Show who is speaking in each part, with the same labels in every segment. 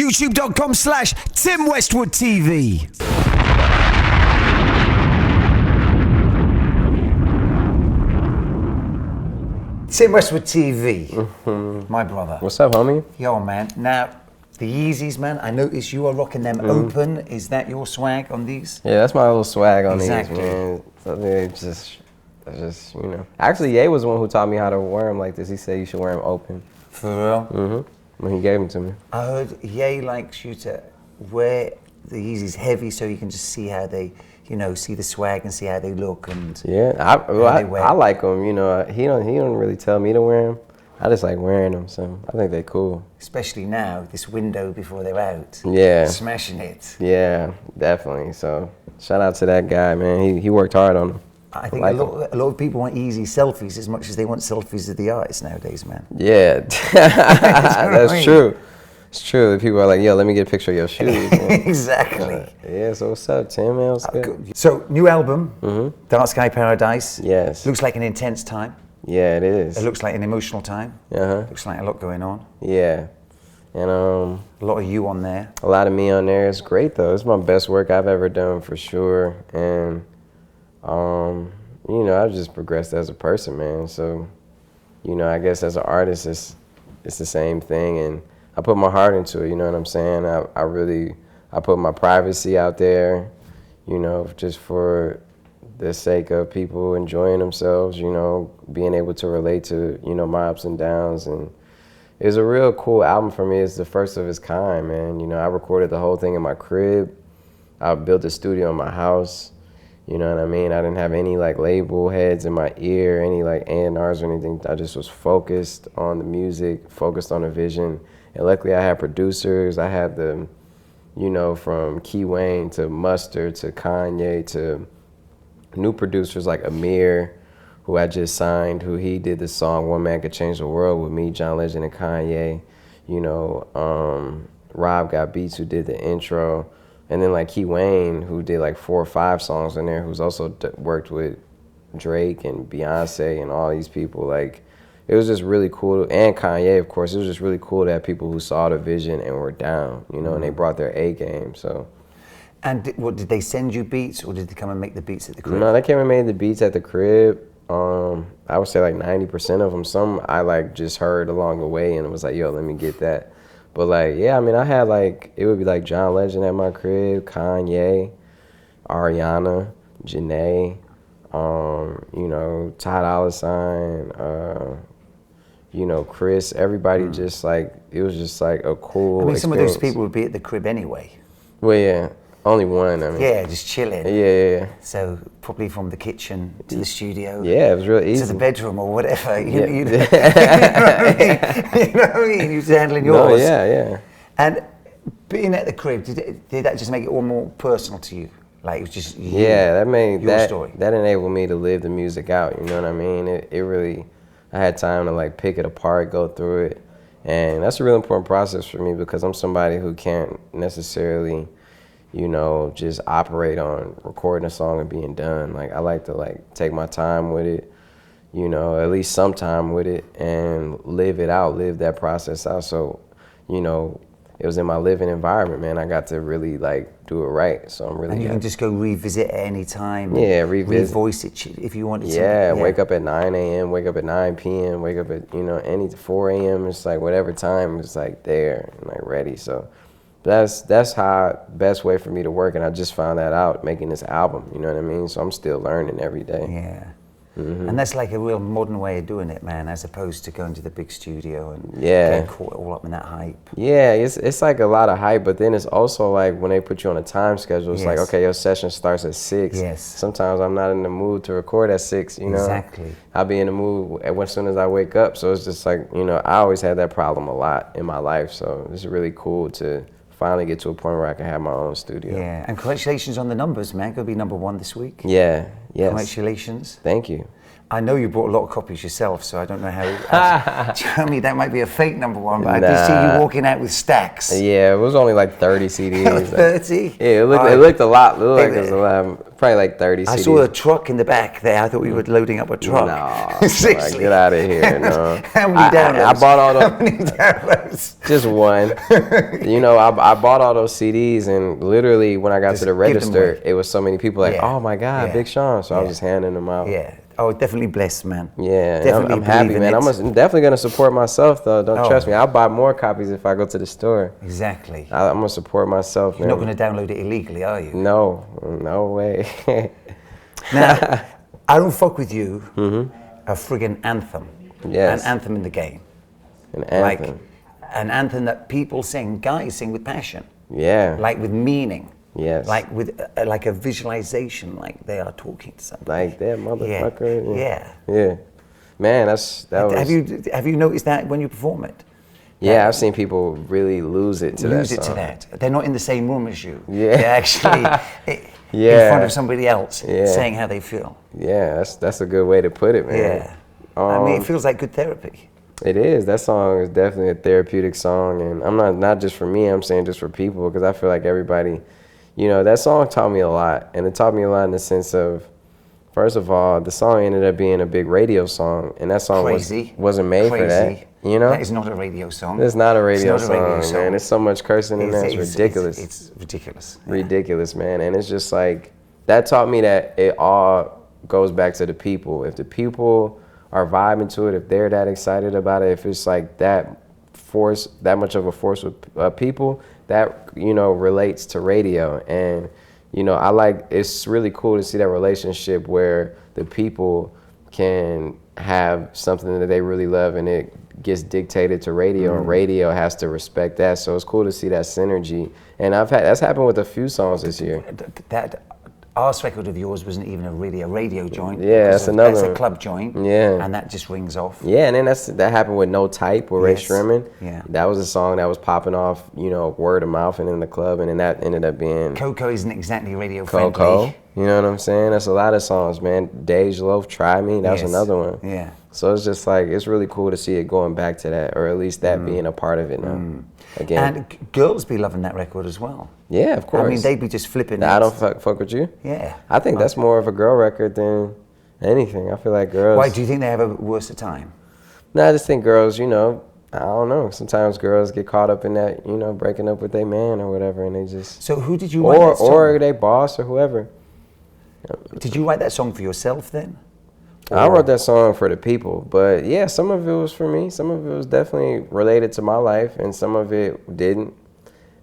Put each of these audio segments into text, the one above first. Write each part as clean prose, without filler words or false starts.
Speaker 1: youtube.com/Tim Westwood TV. Tim Westwood TV, my brother.
Speaker 2: What's up, homie?
Speaker 1: Yo, man. Now, the Yeezys, man, I noticed you are rocking them open. Is that your swag on these?
Speaker 2: Yeah, that's my little swag on these, man. So they just, you know. Actually, Ye was the one who taught me how to wear them like this. He said you should wear them open.
Speaker 1: For real?
Speaker 2: When he gave them to me.
Speaker 1: I heard Ye likes you to wear the Yeezys heavy so you can just see how they, you know, see the swag and see how they look. And
Speaker 2: yeah, I like them. You know, he don't really tell me to wear them. I just like wearing them, so I think they're cool.
Speaker 1: Especially now, this window before they're out.
Speaker 2: Yeah.
Speaker 1: Smashing it.
Speaker 2: Yeah, definitely. So shout out to that guy, man. He worked hard on them.
Speaker 1: I think a lot of people want easy selfies as much as they want selfies of the artists nowadays, man.
Speaker 2: Yeah, that's true. It's true. People are like, yo, let me get a picture of your shoes.
Speaker 1: Exactly.
Speaker 2: Yeah, so what's up, Tim, man? What's good?
Speaker 1: So, new album, Dark Sky Paradise.
Speaker 2: Yes.
Speaker 1: Looks like an intense time.
Speaker 2: Yeah, it is.
Speaker 1: It looks like an emotional time. Looks like a lot going on.
Speaker 2: Yeah. And
Speaker 1: a lot of you on there.
Speaker 2: A lot of me on there. It's great, though. It's my best work I've ever done, for sure. And, you know, I've just progressed as a person, man. So, you know, I guess as an artist, it's the same thing. And I put my heart into it, you know what I'm saying? I put my privacy out there, you know, just for the sake of people enjoying themselves, you know, being able to relate to, you know, my ups and downs. And it was a real cool album for me. It's the first of its kind, man. You know, I recorded the whole thing in my crib. I built a studio in my house. You know what I mean? I didn't have any like label heads in my ear, any like A&Rs or anything. I just was focused on the music, focused on the vision. And luckily I had producers. I had the, you know, from Key Wayne to Mustard to Kanye to new producers like Amir, who I just signed, who he did the song One Man Could Change the World with me, John Legend, and Kanye. You know, Rob Got Beats, who did the intro. And then like Key Wayne, who did like 4 or 5 songs in there, who's also worked with Drake and Beyonce and all these people. Like, it was just really cool. And Kanye, of course. It was just really cool to have people who saw the vision and were down, you know, and they brought their A game, so.
Speaker 1: And did they send you beats, or did they come and make the beats at the crib?
Speaker 2: No, they came and made the beats at the crib. I would say like 90% of them. Some I like just heard along the way and it was like, yo, let me get that. But like, yeah, I mean, I had like, it would be like John Legend at my crib, Kanye, Ariana, Janae, you know, Ty Dolla $ign, you know, Chris, everybody just like, it was just like a cool experience.
Speaker 1: Some of those people would be at the crib anyway.
Speaker 2: Well, yeah, only one, I mean.
Speaker 1: Yeah, just chilling.
Speaker 2: Yeah.
Speaker 1: So probably from the kitchen to the studio.
Speaker 2: Yeah, it was real easy.
Speaker 1: To the bedroom or whatever.
Speaker 2: Yeah.
Speaker 1: You know what I mean? You know what I mean? You're handling yours.
Speaker 2: No, yeah.
Speaker 1: And being at the crib, did that just make it all more personal to you? Like it was just you,
Speaker 2: that made
Speaker 1: your story.
Speaker 2: That enabled me to live the music out, you know what I mean? It really, I had time to like pick it apart, go through it. And that's a real important process for me because I'm somebody who can't necessarily, you know, just operate on recording a song and being done. Like I like to like take my time with it, you know, at least some time with it and live it out, live that process out. So, you know, it was in my living environment, man. I got to really like do it right. So I'm really
Speaker 1: And you can just go revisit at any time.
Speaker 2: Yeah, revisit.
Speaker 1: Revoice it if you wanted to.
Speaker 2: Yeah, wake up at 9 a.m., wake up at 9 p.m., wake up at, you know, 4 a.m. It's like whatever time is like there and like ready. So that's how best way for me to work. And I just found that out making this album, you know what I mean? So I'm still learning every day.
Speaker 1: Yeah. And that's like a real modern way of doing it, man, as opposed to going to the big studio and getting caught all up in that hype. Yeah,
Speaker 2: it's like a lot of hype, but then it's also like when they put you on a time schedule, it's like, okay, your session starts at 6.
Speaker 1: Yes.
Speaker 2: Sometimes I'm not in the mood to record at 6, you know?
Speaker 1: Exactly.
Speaker 2: I'll be in the mood as soon as I wake up. So it's just like, you know, I always had that problem a lot in my life. So it's really cool to finally get to a point where I can have my own studio.
Speaker 1: Yeah, and congratulations on the numbers, man. Gonna be #1 this week.
Speaker 2: Yeah, yes.
Speaker 1: Congratulations.
Speaker 2: Thank you.
Speaker 1: I know you bought a lot of copies yourself, so I don't know how. Tell me, that might be a fake number one, but I did see you walking out with stacks.
Speaker 2: Yeah, it was only like 30 CDs.
Speaker 1: 30?
Speaker 2: Yeah, it looked a lot. It looked like it was a lot. Probably like 30 CDs.
Speaker 1: I saw a truck in the back there. I thought we were loading up a truck.
Speaker 2: No,
Speaker 1: Seriously.
Speaker 2: get out of here. No.
Speaker 1: How many downloads?
Speaker 2: I bought all those.
Speaker 1: How many downloads?
Speaker 2: Just one. You know, I bought all those CDs, and literally when I got to the register, it was so many people like, oh my God, Big Sean. So I was just handing them out.
Speaker 1: Yeah. Oh, definitely blessed, man.
Speaker 2: Yeah,
Speaker 1: definitely
Speaker 2: I'm happy, man. I'm definitely gonna support myself, though. Don't trust me. I'll buy more copies if I go to the store.
Speaker 1: Exactly.
Speaker 2: I'm gonna support myself.
Speaker 1: You're not gonna download it illegally, are you?
Speaker 2: No, no way.
Speaker 1: Now, I Don't Fuck With You, a friggin' anthem.
Speaker 2: Yes.
Speaker 1: An anthem in the game.
Speaker 2: An anthem.
Speaker 1: Like an anthem that people sing, guys sing with passion.
Speaker 2: Yeah.
Speaker 1: Like with meaning.
Speaker 2: Yes.
Speaker 1: Like with like a visualization, like they are talking to somebody.
Speaker 2: Like that motherfucker.
Speaker 1: Yeah.
Speaker 2: Man, that was.
Speaker 1: Have you noticed that when you perform it?
Speaker 2: Yeah, I've seen people really lose it to that song.
Speaker 1: To that. They're not in the same room as you.
Speaker 2: Yeah.
Speaker 1: They're actually in front of somebody else saying how they feel.
Speaker 2: Yeah, that's a good way to put it, man.
Speaker 1: Yeah. I mean, it feels like good therapy.
Speaker 2: It is. That song is definitely a therapeutic song, and I'm not just for me. I'm saying just for people, because I feel like everybody, you know, that song taught me a lot, and it taught me a lot in the sense of, first of all, the song ended up being a big radio song, and that song wasn't made for that. You know,
Speaker 1: that is not a radio song.
Speaker 2: It's not a radio song, man. There's so much cursing in there. It's ridiculous.
Speaker 1: It's ridiculous. Yeah.
Speaker 2: Ridiculous, man. And it's just like, that taught me that it all goes back to the people. If the people are vibing to it, if they're that excited about it, if it's like that much of a force with people, that, you know, relates to radio. And, you know, it's really cool to see that relationship where the people can have something that they really love and it gets dictated to radio, and radio has to respect that. So it's cool to see that synergy. And that's happened with a few songs this year.
Speaker 1: That Arse record of yours wasn't even a radio joint.
Speaker 2: Yeah, that's another one.
Speaker 1: That's a club joint.
Speaker 2: Yeah.
Speaker 1: And that just rings off.
Speaker 2: Yeah, and then that happened with No Type with Ray Sherman.
Speaker 1: Yeah.
Speaker 2: That was a song that was popping off, you know, word of mouth and in the club, and then that ended up being
Speaker 1: Coco isn't exactly radio friendly.
Speaker 2: Coco. You know what I'm saying? That's a lot of songs, man. Dej Loaf, Try Me, that was another one.
Speaker 1: Yeah.
Speaker 2: So it's just like, it's really cool to see it going back to that, or at least that being a part of it now. Again.
Speaker 1: And girls be loving that record as well.
Speaker 2: Yeah, of course.
Speaker 1: I mean, they'd be just flipping.
Speaker 2: I Don't Fuck With You?
Speaker 1: Yeah.
Speaker 2: I think that's more of a girl record than anything. I feel like girls...
Speaker 1: Why, do you think they have a worse time?
Speaker 2: No, I just think girls, you know, I don't know. Sometimes girls get caught up in that, you know, breaking up with their man or whatever, and they just...
Speaker 1: So who did you write that song?
Speaker 2: Or their boss or whoever.
Speaker 1: Did you write that song for yourself then?
Speaker 2: I wrote that song for the people, but yeah, some of it was for me. Some of it was definitely related to my life, and some of it didn't.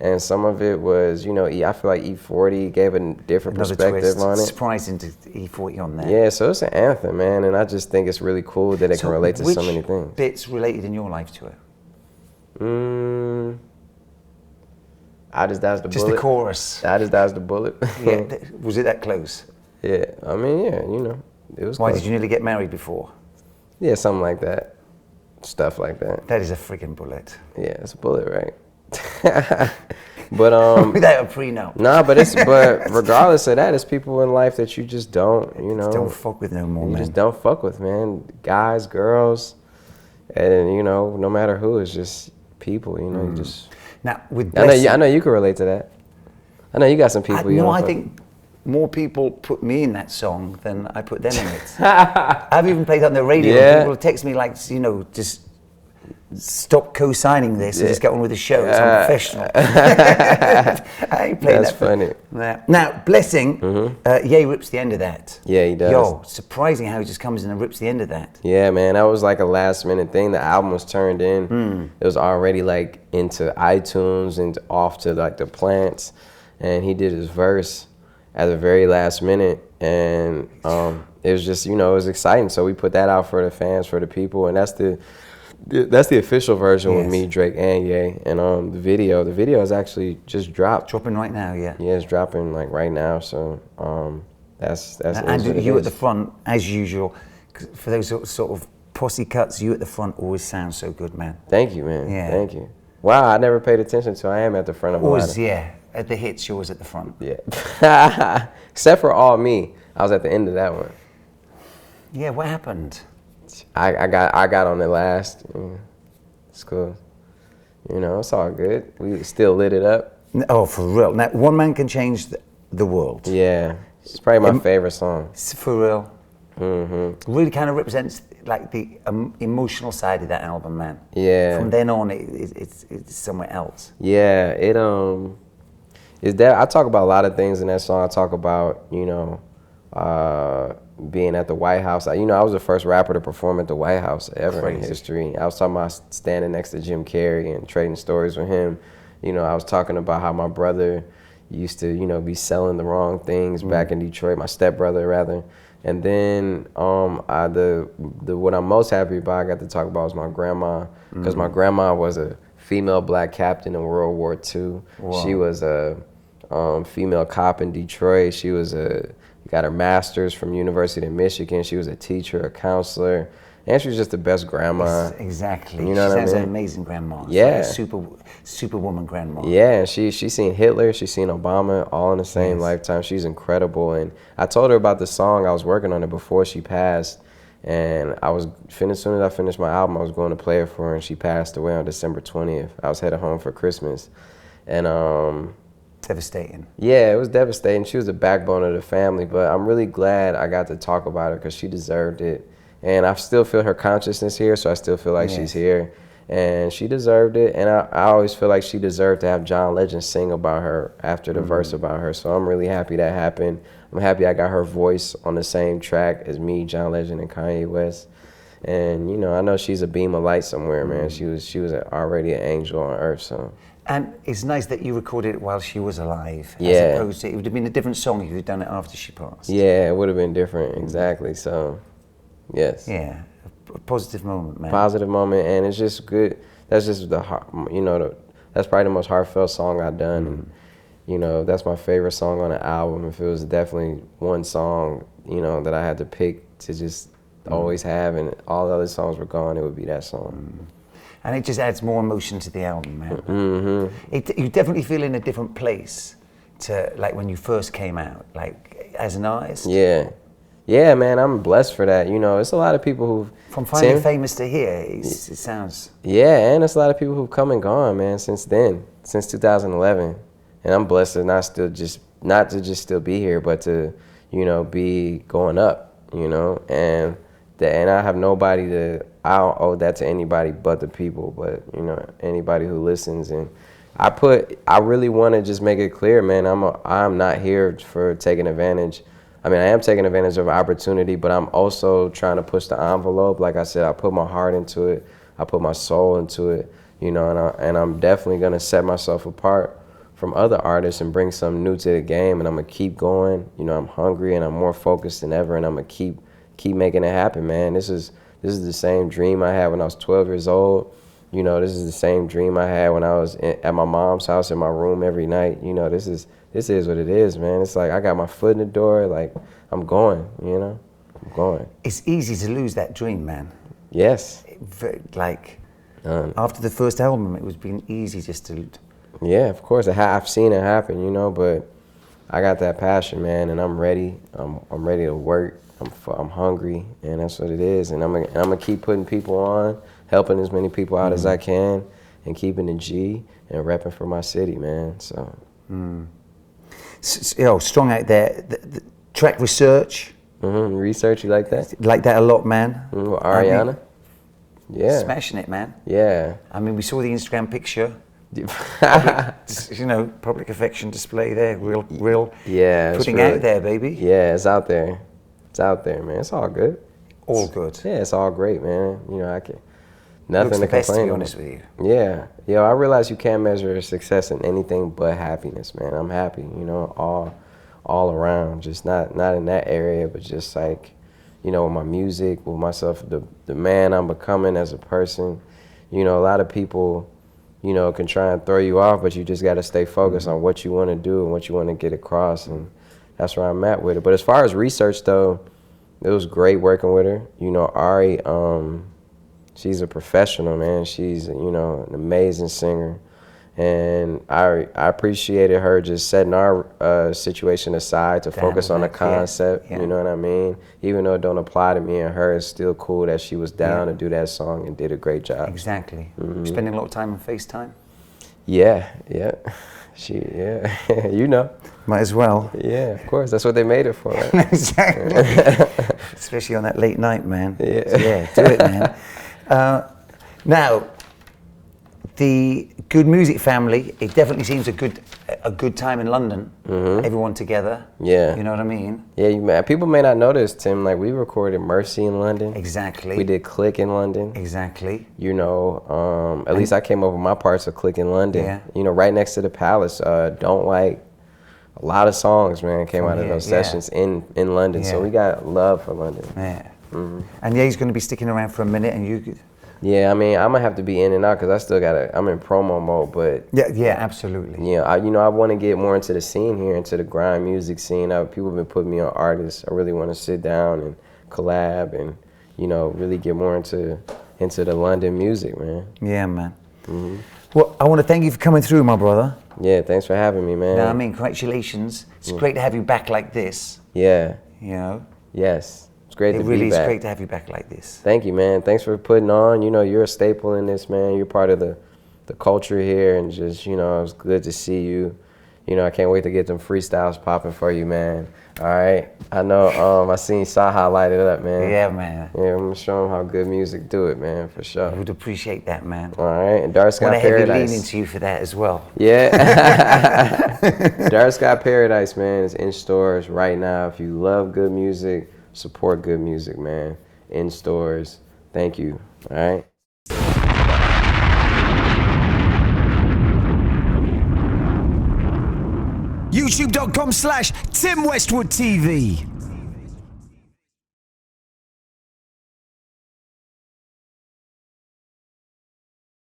Speaker 2: And some of it was, you know, I feel like E40 gave a different perspective on it.
Speaker 1: Surprising to E40 on that.
Speaker 2: Yeah, so it's an anthem, man, and I just think it's really cool that it can relate to so many things.
Speaker 1: Which bits related in your life to it?
Speaker 2: I Just Dodged the Bullet.
Speaker 1: Just the chorus.
Speaker 2: I Just Dodged the Bullet.
Speaker 1: Yeah, was it that close?
Speaker 2: Yeah, I mean, yeah, you know, it was
Speaker 1: Why,
Speaker 2: close.
Speaker 1: did you nearly get married before?
Speaker 2: Yeah, something like that. Stuff like that.
Speaker 1: That is a freaking bullet.
Speaker 2: Yeah, it's a bullet, right? But
Speaker 1: without a prenup.
Speaker 2: Nah, but regardless of that, it's people in life that you just don't, you know,
Speaker 1: don't fuck with no more,
Speaker 2: you
Speaker 1: man.
Speaker 2: just don't fuck with, man. Guys, girls, and you know, no matter who, it's just people, you know. You just
Speaker 1: now with
Speaker 2: I know you can relate to that. I know you got some people.
Speaker 1: I think more people put me in that song than I put them in it. I've even played that on the radio.
Speaker 2: Yeah.
Speaker 1: People text me like, you know, just stop co-signing this and just get on with the show. It's unprofessional. I ain't playing
Speaker 2: That's funny.
Speaker 1: Now, Blessing, Ye rips the end of that.
Speaker 2: Yeah, he does.
Speaker 1: Yo, surprising how he just comes in and rips the end of that.
Speaker 2: Yeah, man, that was like a last minute thing. The album was turned in. It was already like into iTunes and off to like the plants, and he did his verse at the very last minute, and it was just, you know, it was exciting. So we put that out for the fans, for the people, and that's the official version with me, Drake, and Ye. And the video is actually just dropped.
Speaker 1: Dropping right now, yeah.
Speaker 2: Yeah, it's dropping like right now. So that's
Speaker 1: and you at the front, as usual. For those sort of posse cuts, you at the front always sound so good, man.
Speaker 2: Thank you, man.
Speaker 1: Yeah.
Speaker 2: Thank you. Wow, I never paid attention to. I am at the front of a
Speaker 1: Always, yeah. At the hits, you're always at the front.
Speaker 2: Yeah. Except for All Me, I was at the end of that one.
Speaker 1: Yeah, what happened?
Speaker 2: I got on it last. It's cool. You know, it's all good. We still lit it up.
Speaker 1: Oh, for real. Now, One Man Can Change the World.
Speaker 2: Yeah, it's probably my favorite song.
Speaker 1: For real. Really kind of represents like the emotional side of that album, man.
Speaker 2: Yeah.
Speaker 1: From then on, it's somewhere else.
Speaker 2: Yeah, is that I talk about a lot of things in that song. I talk about, being at the White House. I was the first rapper to perform at the White House ever in history. I was talking about standing next to Jim Carrey and trading stories with him. I was talking about how my brother used to, be selling the wrong things back in Detroit, my stepbrother rather. And then what I'm most happy about, I got to talk about, was my grandma, because my grandma was a female black captain in World War II. Wow. She was a female cop in Detroit. She got her master's from University of Michigan. She was a teacher, a counselor, and she was just the best grandma.
Speaker 1: Exactly.
Speaker 2: You know what I mean?
Speaker 1: She sounds an amazing grandma.
Speaker 2: Yeah.
Speaker 1: Like a superwoman grandma.
Speaker 2: Yeah, and she's seen Hitler, she's seen Obama, all in the same lifetime. She's incredible. And I told her about the song. I was working on it before she passed. And as soon as I finished my album, I was going to play it for her, and she passed away on December 20th. I was headed home for Christmas. And
Speaker 1: devastating.
Speaker 2: Yeah, it was devastating. She was the backbone of the family, but I'm really glad I got to talk about her because she deserved it. And I still feel her consciousness here, so I still feel like she's here. And she deserved it. And I always feel like she deserved to have John Legend sing about her after the verse about her. So I'm really happy that happened. I'm happy I got her voice on the same track as me, John Legend, and Kanye West. And, I know she's a beam of light somewhere, man. She was already an angel on earth, so.
Speaker 1: And it's nice that you recorded it while she was alive.
Speaker 2: Yeah.
Speaker 1: As opposed to, it would have been a different song if you'd done it after she passed.
Speaker 2: Yeah, it would have been different, exactly. So, yes.
Speaker 1: Yeah, a positive moment, man.
Speaker 2: Positive moment, and it's just good. That's just that's probably the most heartfelt song I've done. And, that's my favorite song on the album. If it was definitely one song, that I had to pick to just always have, and all the other songs were gone, it would be that song.
Speaker 1: And it just adds more emotion to the album, man. You definitely feel in a different place to like when you first came out, like as an artist.
Speaker 2: Yeah, man, I'm blessed for that. It's a lot of people who've...
Speaker 1: From finally famous to here, it sounds...
Speaker 2: Yeah, and it's a lot of people who've come and gone, man, since then, since 2011. And I'm blessed to not to just still be here, but to, be going up, and I have nobody to... I don't owe that to anybody but the people, but, anybody who listens. And I really want to just make it clear, man, I'm not here for taking advantage. I mean, I am taking advantage of opportunity, but I'm also trying to push the envelope. Like I said, I put my heart into it. I put my soul into it, and I'm definitely going to set myself apart from other artists and bring something new to the game. And I'm going to keep going. I'm hungry and I'm more focused than ever, and I'm going to keep making it happen, man. This is the same dream I had when I was 12 years old. This is the same dream I had when I was at my mom's house in my room every night. This is what it is, man. It's like I got my foot in the door, like I'm going, I'm going.
Speaker 1: It's easy to lose that dream, man.
Speaker 2: Yes.
Speaker 1: After the first album, it was been easy just to...
Speaker 2: Yeah, of course. I've seen it happen, but I got that passion, man, and I'm ready. I'm ready to work. I'm hungry, and that's what it is. And I'm gonna keep putting people on, helping as many people out as I can, and keeping the G and repping for my city, man. So.
Speaker 1: Strong out there. The track research.
Speaker 2: Research, you like that?
Speaker 1: Like that a lot, man.
Speaker 2: Ariana. Yeah.
Speaker 1: Smashing it, man.
Speaker 2: Yeah.
Speaker 1: I mean, we saw the Instagram picture. Public affection display there. Real.
Speaker 2: Yeah.
Speaker 1: Putting out there, baby.
Speaker 2: Yeah, it's out there. It's out there, man. It's all good.
Speaker 1: All good.
Speaker 2: Yeah, it's all great, man. I can nothing to
Speaker 1: best,
Speaker 2: complain
Speaker 1: to be
Speaker 2: about.
Speaker 1: honest with you.
Speaker 2: Yeah. I realize you can't measure success in anything but happiness, man. I'm happy, all around. Just not in that area, but just like, with my music, with myself, the man I'm becoming as a person. A lot of people, can try and throw you off, but you just got to stay focused on what you want to do and what you want to get across, and that's where I'm at with it. But as far as research, though, it was great working with her. Ari, she's a professional, man. She's, an amazing singer. And I appreciated her just setting our situation aside to focus on the concept.
Speaker 1: Yeah.
Speaker 2: You know what I mean? Even though it don't apply to me and her, it's still cool that she was down to do that song and did a great job.
Speaker 1: Exactly. Spending a lot of time on FaceTime?
Speaker 2: Yeah. You know.
Speaker 1: Might as well.
Speaker 2: Yeah, of course. That's what they made it for, right?
Speaker 1: Exactly. Especially on that late night, man.
Speaker 2: Yeah.
Speaker 1: So yeah, do it, man. Now, the Good Music family, it definitely seems a good time in London. Everyone together.
Speaker 2: Yeah.
Speaker 1: You know what I mean?
Speaker 2: Yeah, people may not notice, Tim, like we recorded Mercy in London.
Speaker 1: Exactly.
Speaker 2: We did Click in London.
Speaker 1: Exactly.
Speaker 2: You know, at least I came over my parts of Click in London.
Speaker 1: Yeah.
Speaker 2: You know, right next to the Palace. Don't Like, a lot of songs, man, came out of those sessions in London. So we got love for London.
Speaker 1: Yeah. And yeah, he's going to be sticking around for a minute, and you.
Speaker 2: Yeah, I mean, I'm gonna have to be in and out because I still I'm in promo mode, but
Speaker 1: yeah, absolutely.
Speaker 2: Yeah, I want to get more into the scene here, into the grime music scene. People have been putting me on artists. I really want to sit down and collab and, you know, really get more into the London music, man.
Speaker 1: Yeah, man. Well, I want to thank you for coming through, my brother.
Speaker 2: Yeah, thanks for having me, man.
Speaker 1: No, I mean, congratulations. It's great to have you back like this.
Speaker 2: Yeah.
Speaker 1: You know?
Speaker 2: Yes. It's great to be back.
Speaker 1: It really is great to have you back like this.
Speaker 2: Thank you, man. Thanks for putting on. You know, you're a staple in this, man. You're part of the culture here, and just, you know, it's good to see you. You know, I can't wait to get them freestyles popping for you, man. All right. I know I seen Saha light it up, man.
Speaker 1: Yeah, man.
Speaker 2: Yeah, I'm going to show him how good music do it, man, for sure.
Speaker 1: I would appreciate that, man.
Speaker 2: All right. And Dark Sky Paradise.
Speaker 1: I want to heavily lean into you for that as well.
Speaker 2: Yeah. Dark Sky Paradise, man, is in stores right now. If you love good music, support good music, man. In stores. Thank you. All right.
Speaker 1: YouTube.com/Tim Westwood TV.